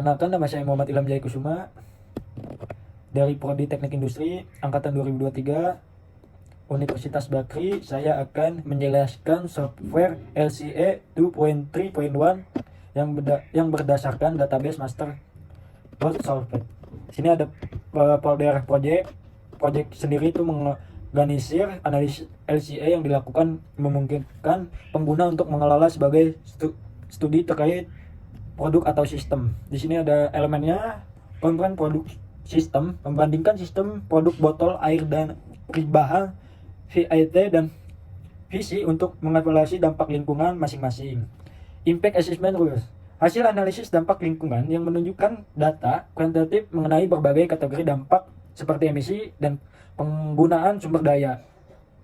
Perkenalkan, nama saya Muhammad Ilham Jaya Kusuma dari Prodi Teknik Industri Angkatan 2023 Universitas Bakri. Saya akan menjelaskan software LCA 2.3.1 yang berdasarkan database master Word Solved. Sini ada folder project sendiri itu mengorganisir analisis LCA yang dilakukan, memungkinkan pengguna untuk mengelola sebagai studi terkait produk atau sistem. Di sini ada elemennya: komponen produk sistem, membandingkan sistem produk botol air dan bahan VIT dan VC untuk mengevaluasi dampak lingkungan masing-masing. Impact Assessment Rules, hasil analisis dampak lingkungan yang menunjukkan data kuantitatif mengenai berbagai kategori dampak seperti emisi dan penggunaan sumber daya.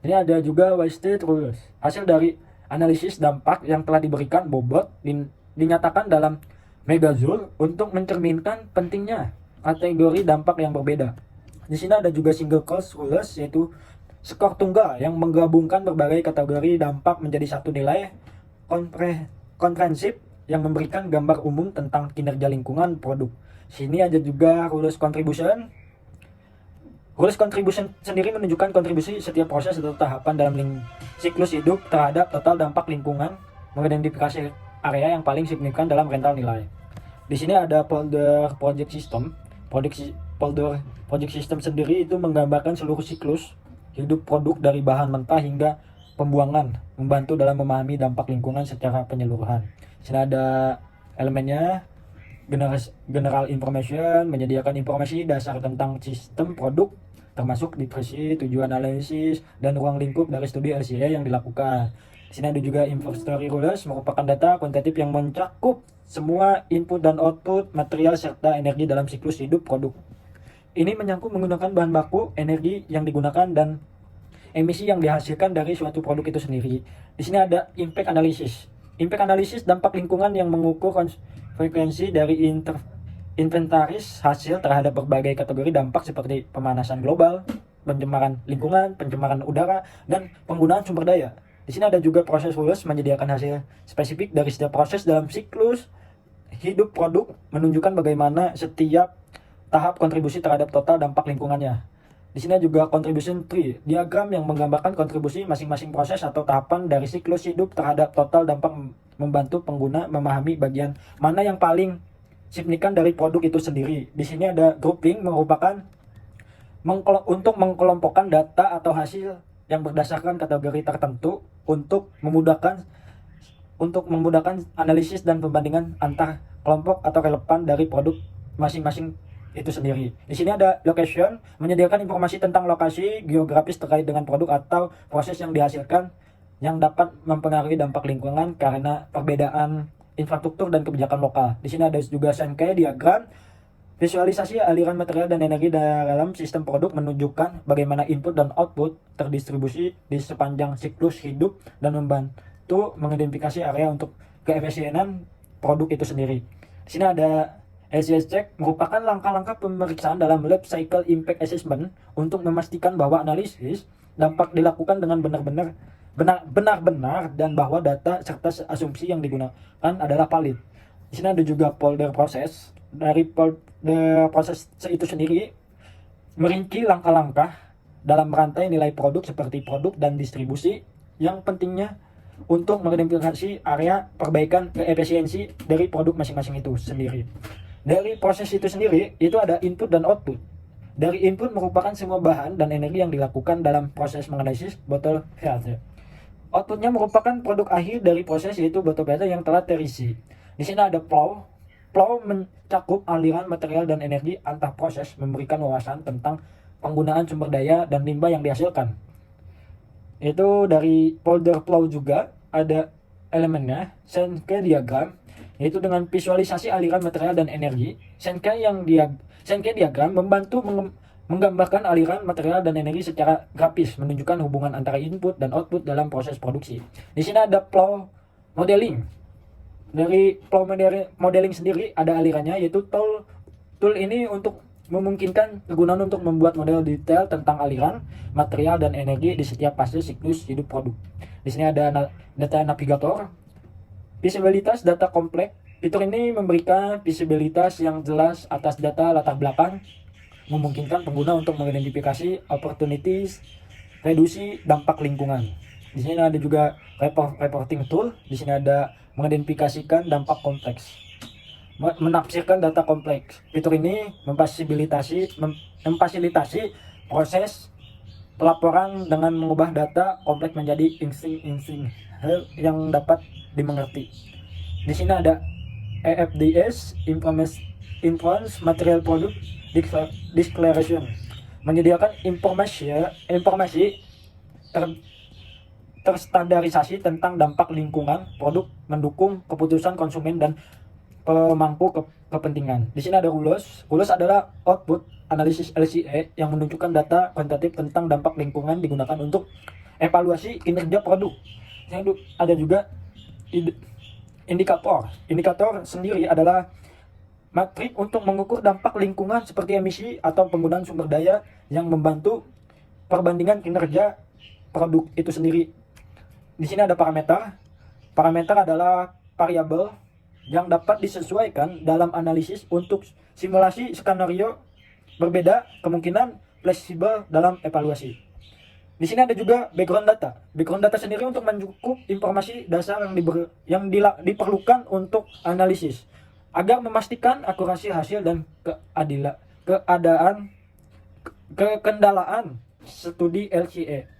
Ini ada juga Wasted Rules, hasil dari analisis dampak yang telah diberikan bobot dinyatakan dalam megajoule untuk mencerminkan pentingnya kategori dampak yang berbeda. Di sini ada juga Single Cost Rules, yaitu skor tunggal yang menggabungkan berbagai kategori dampak menjadi satu nilai komprehensif yang memberikan gambar umum tentang kinerja lingkungan produk. Sini ada juga Rules Contribution. Rules Contribution sendiri menunjukkan kontribusi setiap proses atau tahapan dalam siklus hidup terhadap total dampak lingkungan, mengidentifikasi area yang paling signifikan dalam rental nilai. Di sini ada folder project system. Folder project system sendiri itu menggambarkan seluruh siklus hidup produk dari bahan mentah hingga pembuangan, membantu dalam memahami dampak lingkungan secara penyeluruhan. Di sini ada elemennya: general information, menyediakan informasi dasar tentang sistem produk, termasuk depresi, tujuan analisis, dan ruang lingkup dari studi LCA yang dilakukan. Di sini ada juga Inventory Rules, merupakan data kuantitatif yang mencakup semua input dan output material serta energi dalam siklus hidup produk. Ini menyangkut menggunakan bahan baku, energi yang digunakan, dan emisi yang dihasilkan dari suatu produk itu sendiri. Di sini ada Impact Analysis. Impact Analysis dampak lingkungan yang mengukur frekuensi dari inventaris hasil terhadap berbagai kategori dampak seperti pemanasan global, pencemaran lingkungan, pencemaran udara, dan penggunaan sumber daya. Di sini ada juga Process Rules, menyediakan hasil spesifik dari setiap proses dalam siklus hidup produk, menunjukkan bagaimana setiap tahap kontribusi terhadap total dampak lingkungannya. Di sini juga Contribution Tree, diagram yang menggambarkan kontribusi masing-masing proses atau tahapan dari siklus hidup terhadap total dampak, membantu pengguna memahami bagian mana yang paling signifikan dari produk itu sendiri. Di sini ada Grouping, merupakan untuk mengkelompokkan data atau hasil yang berdasarkan kategori tertentu untuk memudahkan analisis dan pembandingan antar kelompok atau relevan dari produk masing-masing itu sendiri. Di sini ada Location, menyediakan informasi tentang lokasi geografis terkait dengan produk atau proses yang dihasilkan yang dapat mempengaruhi dampak lingkungan karena perbedaan infrastruktur dan kebijakan lokal. Di sini ada juga Sankey diagram, visualisasi aliran material dan energi dalam sistem produk, menunjukkan bagaimana input dan output terdistribusi di sepanjang siklus hidup dan membantu mengidentifikasi area untuk keefisienan produk itu sendiri. Di sini ada LCS Check, merupakan langkah-langkah pemeriksaan dalam Life Cycle Impact Assessment untuk memastikan bahwa analisis dampak dilakukan dengan benar-benar dan bahwa data serta asumsi yang digunakan adalah valid. Di sini ada juga folder proses. Dari proses itu sendiri merinci langkah-langkah dalam rantai nilai produk seperti produk dan distribusi yang pentingnya untuk mengidentifikasi area perbaikan efisiensi dari produk masing-masing itu sendiri. Dari proses itu sendiri itu ada input dan output. Dari input merupakan semua bahan dan energi yang dilakukan dalam proses menganalisis botol filter. Outputnya merupakan produk akhir dari proses, yaitu botol filter yang telah terisi. Di sini ada flow. Flow mencakup aliran material dan energi antar proses, memberikan wawasan tentang penggunaan sumber daya dan limbah yang dihasilkan. Itu dari folder flow juga ada elemennya Sankey diagram, yaitu dengan visualisasi aliran material dan energi. Sankey diagram membantu menggambarkan aliran material dan energi secara grafis, menunjukkan hubungan antara input dan output dalam proses produksi. Di sini ada flow modeling. Dari flow modeling sendiri ada alirannya, yaitu tool ini untuk memungkinkan kegunaan untuk membuat model detail tentang aliran material dan energi di setiap fase siklus hidup produk. Di sini ada data navigator, visibilitas data kompleks Fitur ini memberikan visibilitas yang jelas atas data latar belakang, memungkinkan pengguna untuk mengidentifikasi opportunities, reduksi dampak lingkungan. Di sini ada juga reporting tool. Di sini ada mengidentifikasikan dampak kompleks, menafsirkan data kompleks. Fitur ini memfasilitasi proses pelaporan dengan mengubah data kompleks menjadi insting yang dapat dimengerti. Di sini ada EFDS, Influence Material Product Declaration, menyediakan informasi terstandarisasi tentang dampak lingkungan produk, mendukung keputusan konsumen dan pemangku kepentingan. Di sini ada rules. Rules adalah output analisis LCA yang menunjukkan data kuantitatif tentang dampak lingkungan digunakan untuk evaluasi kinerja produk. Yang ada juga indikator. Indikator sendiri adalah matrik untuk mengukur dampak lingkungan seperti emisi atau penggunaan sumber daya yang membantu perbandingan kinerja produk itu sendiri. Di sini ada parameter. Parameter adalah variabel yang dapat disesuaikan dalam analisis untuk simulasi skenario berbeda, kemungkinan fleksibel dalam evaluasi. Di sini ada juga background data. Background data sendiri untuk mencukup informasi dasar yang diperlukan untuk analisis agar memastikan akurasi hasil dan kekendalaan studi LCA.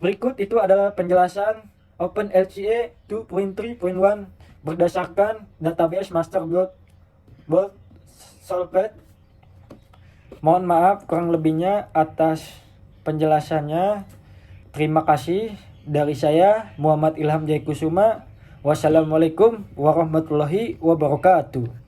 Berikut itu adalah penjelasan OpenLCA 2.3.1 berdasarkan database master board solved. Mohon maaf kurang lebihnya atas penjelasannya. Terima kasih dari saya Muhammad Ilham Jaikusuma. Wassalamualaikum warahmatullahi wabarakatuh.